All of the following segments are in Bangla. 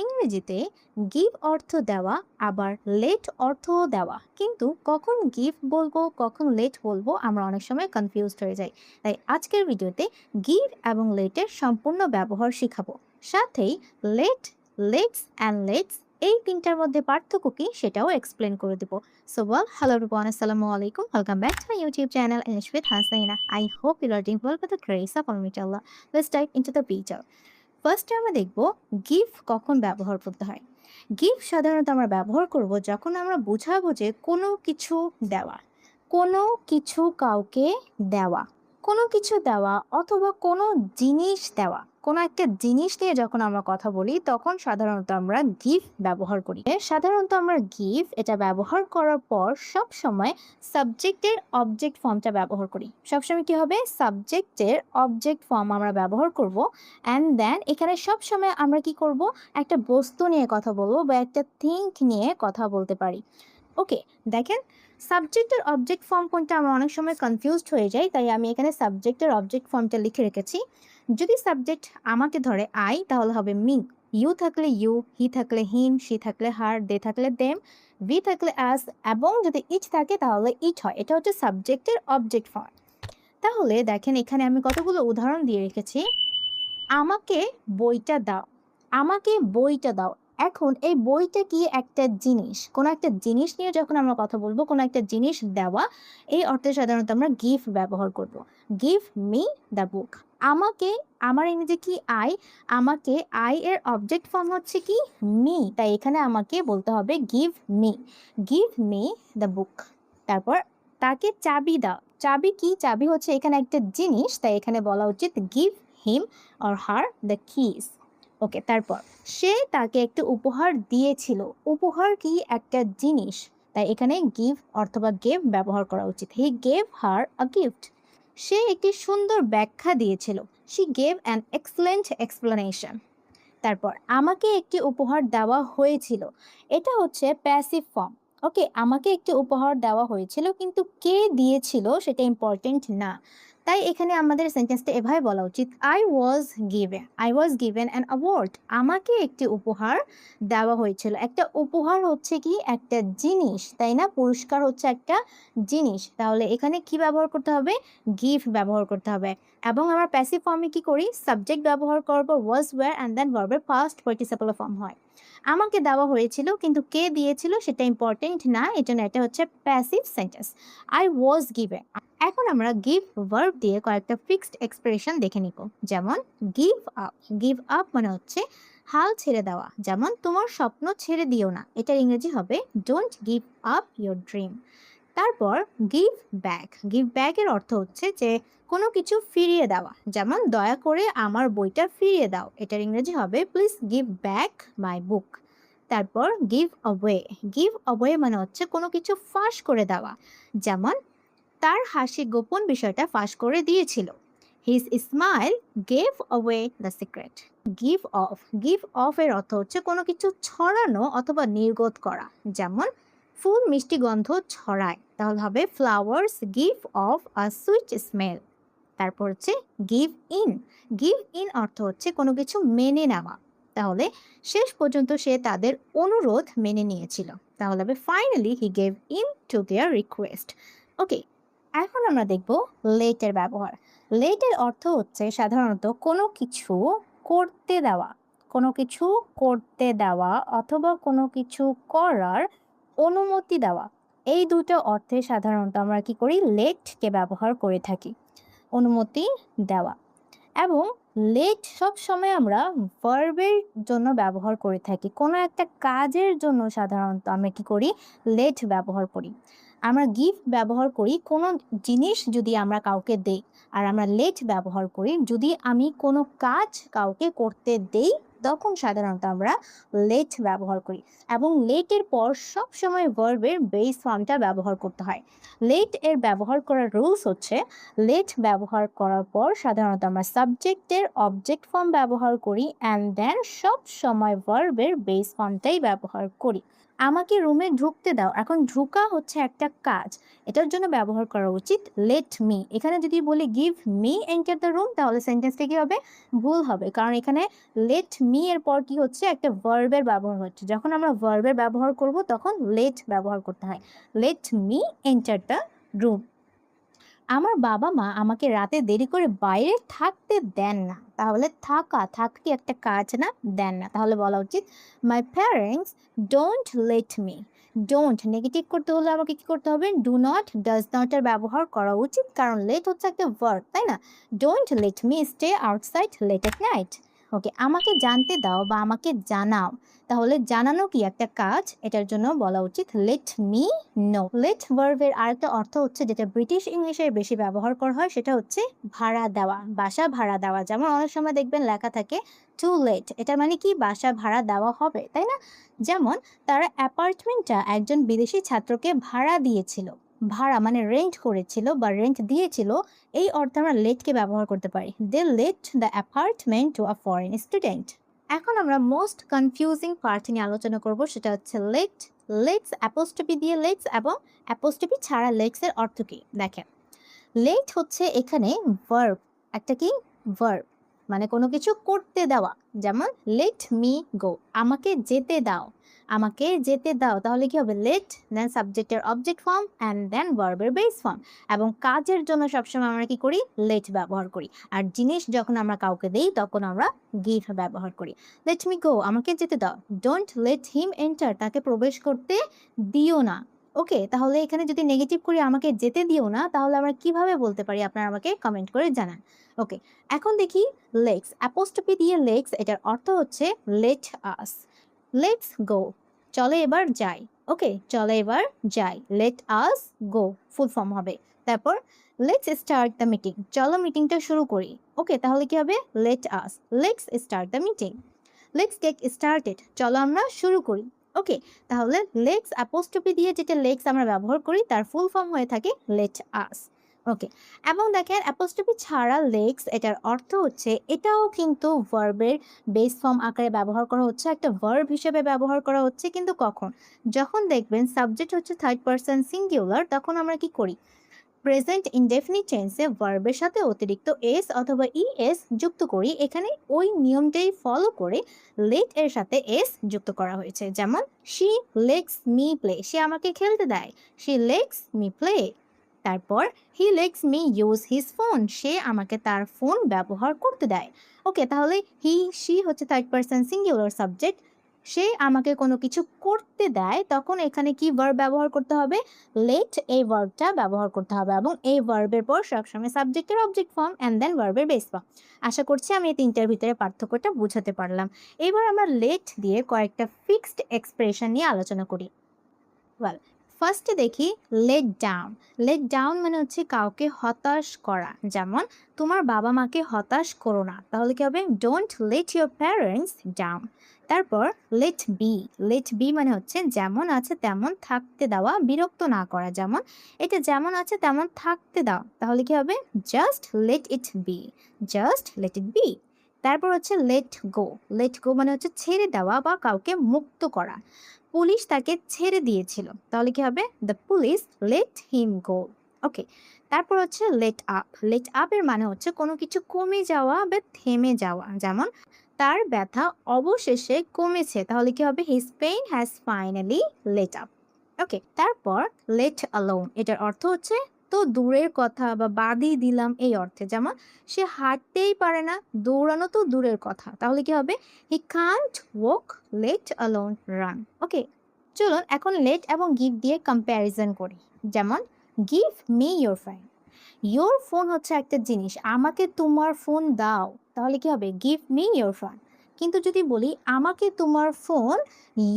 ইংরেজিতে গিভ অর্থ দেওয়া, আবার লেট অর্থও দেওয়া। কিন্তু কখন গিভ বলবো কখন লেট বলবো আমরা অনেক সময় কনফিউজড হয়ে যাই। তাই আজকের ভিডিওতে গিভ এবং লেটের সম্পূর্ণ ব্যবহার শিখাবো। সাথেই লেট, লেটস অ্যান্ড লেটস এই তিনটার মধ্যে পার্থক্য কি সেটাও এক্সপ্লেন করে দেবো। সো হ্যালো এভরিওয়ান, আসসালামু আলাইকুম, welcome back to my YouTube channel English with Hasaina. I hope you are doing well with the grace of Almighty Allah. Let's dive into the video. ফার্স্টে আমরা দেখব গিভ কখন ব্যবহার করতে হয়। গিভ সাধারণত আমরা ব্যবহার করব যখন আমরা বোঝাবো যে কোনো কিছু দেওয়া, কোনো কিছু কাউকে দেওয়া, কোনো কিছু দেওয়া অথবা কোনো জিনিস দেওয়া। কোনো একটা জিনিস নিয়ে যখন আমরা কথা বলি তখন সাধারণত আমরা গিভ ব্যবহার করি। সাধারণত আমরা গিভ এটা ব্যবহার করার পর সব সময় সাবজেক্টের অবজেক্ট ফর্মটা ব্যবহার করি। সবসময় কি হবে, সাবজেক্টের অবজেক্ট ফর্ম আমরা ব্যবহার করব। অ্যান্ড দেন এখানে সবসময় আমরা কি করব, একটা বস্তু নিয়ে কথা বলবো বা একটা থিঙ্ক নিয়ে কথা বলতে পারি। ওকে, দেখেন সাবজেক্টের অবজেক্ট ফর্ম কোনটা আমরা অনেক সময় কনফিউজড হয়ে যাই, তাই আমি এখানে সাবজেক্টের অবজেক্ট ফর্মটা লিখে রেখেছি। যদি সাবজেক্ট আমাকে ধরে আই, তাহলে হবে মি। ইউ থাকলে ইউ, হি থাকলে হিম, শি থাকলে হার, দে থাকলে দেম, ভি থাকলে আস, এবং যদি ইচ থাকে তাহলে ইট হয়। এটা হচ্ছে সাবজেক্টের অবজেক্ট ফর্ম। তাহলে দেখেন এখানে আমি কতগুলো উদাহরণ দিয়ে রেখেছি। আমাকে বইটা দাও, আমাকে বইটা দাও। এখন এই বইটা কি একটা জিনিস, কোনো একটা জিনিস নিয়ে যখন আমরা কথা বলবো, কোনো একটা জিনিস দেওয়া, এই অর্থে সাধারণত আমরা গিভ ব্যবহার করব। Give me the book. আমাকে, আমার ইংরেজি কি আই, আমাকে আই এর অবজেক্ট ফর্ম হচ্ছে কি মি, তাই এখানে আমাকে বলতে হবে গিভ মি দ্য বুক। তারপর তাকে চাবি দাও। চাবি কি, চাবি হচ্ছে এখানে একটা জিনিস, তাই এখানে বলা উচিত give him or her the keys. ওকে, তারপর সে তাকে একটা উপহার দিয়েছিল। উপহার কি, একটা জিনিস, তাই এখানে গিভ অথবা গেভ ব্যবহার করা উচিত। He gave her a gift. সে একটি সুন্দর ব্যাখ্যা দিয়েছিল। She gave an excellent explanation. তারপর আমাকে একটি উপহার দেওয়া হয়েছিল, এটা হচ্ছে প্যাসিভ ফর্ম। ওকে, আমাকে একটি উপহার দেওয়া হয়েছিল, কিন্তু কে দিয়েছিল সেটা ইম্পর্টেন্ট না, তাই এখানে আমাদের সেন্টেন্সটা এভাবে বলা উচিত, I was given an award. আমাকে একটি উপহার দেওয়া হয়েছিল। একটা উপহার হচ্ছে কি একটা জিনিস, তাই না, পুরস্কার হচ্ছে একটা জিনিস। তাহলে এখানে কি ব্যবহার করতে হবে, গিভ ব্যবহার করতে হবে। এবং আমরা প্যাসিভ ফর্মে কি করি, সাবজেক্ট ব্যবহার করব, ওয়াজ, ওয়্যার, অ্যান্ড দেন ভার্বের পাস্ট পার্টিসিপল ফর্ম হয়। আমাকে দেওয়া হয়েছিল কিন্তু কে দিয়েছিল সেটা ইম্পর্টেন্ট না, এই জন্য এটা হচ্ছে passive sentence. I was given. এখন আমরা গিভ ভার্ব দিয়ে কয়েকটা ফিক্সড এক্সপ্রেশন দেখে নিব। যেমন গিভ আপ। গিভ আপ মানে হচ্ছে হাল ছেড়ে দেওয়া। যেমন তোমার স্বপ্ন ছেড়ে দিও না, এটার ইংরেজি হবে don't give up your dream. তারপর গিভ ব্যাক। গিভ ব্যাকের অর্থ হচ্ছে যে কোনো কিছু ফিরিয়ে দেওয়া। যেমন দয়া করে আমার বইটা ফিরিয়ে দাও, এটার ইংরেজি হবে প্লিজ গিভ ব্যাক মাই বুক। তারপর গিভ অ্যাওয়ে। গিভ অ্যাওয়ে মানে হচ্ছে কোনো কিছু ফাঁস করে দেওয়া। যেমন তার হাসি গোপন বিষয়টা ফাঁস করে দিয়েছিল। His smile gave away the secret. Give of. Give of এর অর্থ হচ্ছে কোনো কিছু ছড়ানো অথবা নির্গত করা। যেমন ফুল মিষ্টি গন্ধ ছড়ায়, তাহলে হবে flowers give of a sweet smell. তারপর হচ্ছে গিভ ইন। গিভ ইন অর্থ হচ্ছে কোনো কিছু মেনে নেওয়া। তাহলে শেষ পর্যন্ত সে তাদের অনুরোধ মেনে নিয়েছিল, তাহলে হবে finally he gave in to their request. Okay, এখন আমরা দেখব লেটের ব্যবহার। লেটের অর্থ হচ্ছে সাধারণত কোনো কিছু করতে দেওয়া, কোনো কিছু করতে দেওয়া অথবা কোনো কিছু করার অনুমতি দেওয়া। এই দুটো অর্থে সাধারণত আমরা কি করি, লেটকে ব্যবহার করে থাকি, অনুমতি দেওয়া। এবং লেট সব সময় আমরা ভার্বের জন্য ব্যবহার করে থাকি। কোনো একটা কাজের জন্য সাধারণত আমরা কি করি, লেট ব্যবহার করি। আমরা গিভ ব্যবহার করি কোনো জিনিস যদি আমরা কাউকে দেই, আর আমরা লেট ব্যবহার করি যদি আমি কোনো কাজ কাউকে করতে দেই, তখন সাধারণত আমরা লেট ব্যবহার করি। এবং লেটের পর সব সময় ভার্বের বেস ফর্মটা ব্যবহার করতে হয়। লেট এর ব্যবহার করার রুলস হচ্ছে, লেট ব্যবহার করার পর সাধারণত আমরা সাবজেক্টের অবজেক্ট ফর্ম ব্যবহার করি, অ্যান্ড দেন সব সময় ভার্বের বেস ফর্মটাই ব্যবহার করি। আমাকে রুমে ঢুকতে দাও। এখন ঢুকা হচ্ছে একটা কাজ, এটার জন্য ব্যবহার করা উচিত লেট মি। এখানে যদি বলি give me enter the room, তাহলে সেন্টেন্সটা কি হবে? ভুল হবে, কারণ এখানে লেট মি এর পর কি হচ্ছে? একটা ভার্বের ব্যবহার হচ্ছে। যখন আমরা ভার্বের ব্যবহার করব তখন লেট ব্যবহার করতে হয়। Let me enter the room. আমার বাবা-মা আমাকে রাতে দেরি করে বাইরে থাকতে দেন না। তাহলে থাকা কি একটা কাজ না? দেন না। তাহলে বলা উচিত my parents don't let me. Don't negative করতে হলে আমাকে কি করতে হবে? ডু নট, ডাজ নট এর ব্যবহার করা উচিত, কারণ লেট হচ্ছে একটা ভার্ব, তাই না? Don't let me stay outside late at night. Okay, আমাকে জানতে দাও বা আমাকে জানাও। তাহলে জানানো কি একটা কাজ, এটার জন্য বলা উচিত লেট মি নো। লেট ভার্বের আরেকটা অর্থ হচ্ছে, যেটা ব্রিটিশ ইংলিশে বেশি ব্যবহার করা হয়, সেটা হচ্ছে ভাড়া দেওয়া, বাসা ভাড়া দেওয়া। যেমন অনেক সময় দেখবেন লেখা থাকে টু লেট, এটা মানে কি বাসা ভাড়া দেওয়া হবে, তাই না? যেমন তারা অ্যাপার্টমেন্টটা একজন বিদেশি ছাত্রকে ভাড়া দিয়েছিল। ভাড়া মানে রেন্ট করেছিল বা রেন্ট দিয়েছিল, এই অর্থে আমরা লেটকে ব্যবহার করতে পারি। They let the apartment to a foreign student. এখন আমরা মোস্ট কনফিউজিং পার্ট নিয়ে আলোচনা করব, সেটা হচ্ছে লেট। লেটস অ্যাপোস্ট্রফি দিয়ে লেটস এবং অ্যাপোস্ট্রফি ছাড়া লেটস এর অর্থ কি? দেখেন, লেট হচ্ছে এখানে ভার্ব, একটা কি ভার্ব, মানে কোনো কিছু করতে দেওয়া। যেমন লেট মি গো, আমাকে যেতে দাও, আমাকে যেতে দাও। তাহলে কি হবে? লেট, দেন সাবজেক্টের অবজেক্ট ফর্ম অ্যান্ড দেন ভার্বের বেস ফর্ম। এবং কাজের জন্য সবসময় আমরা কি করি? লেট ব্যবহার করি। আর জিনিস যখন আমরা কাউকে দেই তখন আমরা গিভ ব্যবহার করি। লেট মি গো, আমাকে যেতে দাও। ডোন্ট লেট হিম এন্টার, তাকে প্রবেশ করতে দিও না। ওকে, তাহলে এখানে যদি নেগেটিভ করি আমাকে যেতে দিও না, তাহলে আমরা কিভাবে বলতে পারি? আপনারা আমাকে কমেন্ট করে জানান। ওকে, এখন দেখি লেটস অ্যাপোস্ট্রফি দিয়ে লেটস, এটার অর্থ হচ্ছে লেট আস। লেটস গো, চলে এবার যাই। ওকে, চলে এবার যাই, লেট আস গো ফুল ফর্ম হবে। তারপর লেটস স্টার্ট দ্য মিটিং, চলো মিটিংটা শুরু করি। ওকে, তাহলে কি হবে? Let us, let's start the meeting. Let's get started, চলো আমরা শুরু করি। ওকে, তাহলে লেটস অ্যাপোস্ট্রফি দিয়ে যেটা লেটস আমরা ব্যবহার করি তার ফুল ফর্ম হয়ে থাকে লেট আস। ওকে, এবং দেখেন অ্যাপোস্ট্রফি ছাড়া লেটস, এটার অর্থ হচ্ছে এটাও কিন্তু ভার্বের বেস ফর্ম আকারে ব্যবহার করা হচ্ছে, একটা ভার্ব হিসেবে ব্যবহার করা হচ্ছে। কিন্তু কখন? যখন দেখবেন সাবজেক্ট হচ্ছে থার্ড পারসন সিঙ্গুলার, তখন আমরা কি করি? প্রেজেন্ট ইনডেফিনিট টেন্সে ভার্বের সাথে অতিরিক্ত এস অথবা ইএস যুক্ত করি। এখানে ওই নিয়মটাই ফলো করে লেট এর সাথে এস যুক্ত করা হয়েছে। যেমন শি লেটস মি প্লে, সে আমাকে খেলতে দেয়, শি লেটস মি প্লে। তারপর he lets me use his phone, সে আমাকে তার ফোন ব্যবহার করতে দেয়। ওকে, তাহলে হি শি হচ্ছে থার্ড পারসন সিঙ্গুলার সাবজেক্ট, সে আমাকে কোনো কিছু করতে দেয়, তখন এখানে কি ভার্ব ব্যবহার করতে হবে? লেট, এই ভার্বটা ব্যবহার করতে হবে। এবং এই ভার্বের পর সবসময় সাবজেক্টের অবজেক্ট ফর্ম অ্যান্ড দেন ভার্বের বেস ফর্ম। আশা করছি আমি এই তিনটার ভিতরে পার্থক্যটা বুঝাতে পারলাম। এবার আমরা লেট দিয়ে কয়েকটা ফিক্সড এক্সপ্রেশন নিয়ে আলোচনা করি। ওয়েল, ফার্স্টে দেখি লেট ডাউন। লেট ডাউন মানে হচ্ছে কাউকে হতাশ করা। যেমন তোমার বাবা মাকে হতাশ করো না, তাহলে কি হবে? Don't let your parents down. তারপর লেট বি। লেট বি মানে হচ্ছে যেমন আছে তেমন থাকতে দেওয়া, বিরক্ত না করা। যেমন এটা যেমন আছে তেমন থাকতে দাও, তাহলে কি হবে? Just let it be, just let it be. তারপর হচ্ছে লেট গো। লেট গো মানে হচ্ছে ছেড়ে দেওয়া বা কাউকে মুক্ত করা। পুলিশ তাকে ছেড়ে দিয়েছিল, তাহলে কি হবে? দ্য পুলিশ লেট হিম গো। ওকে, তারপর হচ্ছে লেট আপ। লেট আপ এর মানে হচ্ছে কোনো কিছু কমে যাওয়া বা থেমে যাওয়া। যেমন তার ব্যথা অবশেষে কমেছে, তাহলে কি হবে? His pain has finally let up. Okay, তারপর লেট অ্যালোন, এটার অর্থ হচ্ছে তো দূরের কথা বা বাদই দিলাম, এই অর্থে। যেমন সে হাঁটতেই পারে না, দৌড়ানো তো দূরের কথা, তাহলে কি হবে? He can't walk let alone run. Okay, চলুন এখন লেট এবং গিভ দিয়ে কম্প্যারিজন করি। যেমন give me your phone. Your phone হচ্ছে একটা জিনিস, আমাকে তোমার ফোন দাও, তাহলে কি হবে? Give me your phone. কিন্তু যদি বলি আমাকে তোমার ফোন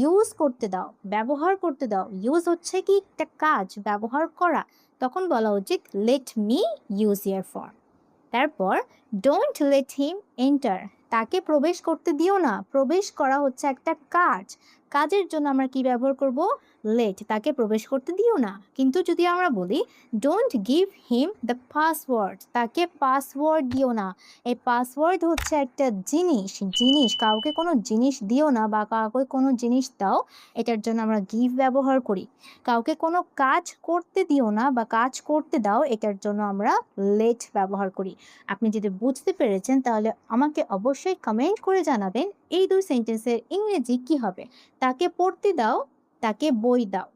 ইউজ করতে দাও, ব্যবহার করতে দাও, ইউজ হচ্ছে কি একটা কাজ, ব্যবহার করা, তখন বলা উচিত লেট মি ইউজ ইয়ার ফোন। তারপর ডোন্ট লেট হিম এন্টার, তাকে প্রবেশ করতে দিও না, প্রবেশ করা হচ্ছে একটা কাজ, কাজের জন্য আমরা কি ব্যবহার করব? লেট, তাকে প্রবেশ করতে দিও না। কিন্তু যদি আমরা বলি don't give him the password, তাকে পাসওয়ার্ড দিও না। এই পাসওয়ার্ড হচ্ছে একটা জিনিস কাউকে কোনো জিনিস দিও না বা কাউকে কোনো জিনিস দাও, এটার জন্য আমরা গিভ ব্যবহার করি। কাউকে কোনো কাজ করতে দিও না বা কাজ করতে দাও, এটার জন্য আমরা লেট ব্যবহার করি। আপনি যদি বুঝতে পেরেছেন তাহলে আমাকে অবশ্যই কমেন্ট করে জানাবেন এই দুই সেন্টেন্সের ইংরেজি কি হবে। তাকে পড়তে দাও, তাকে বই দাও।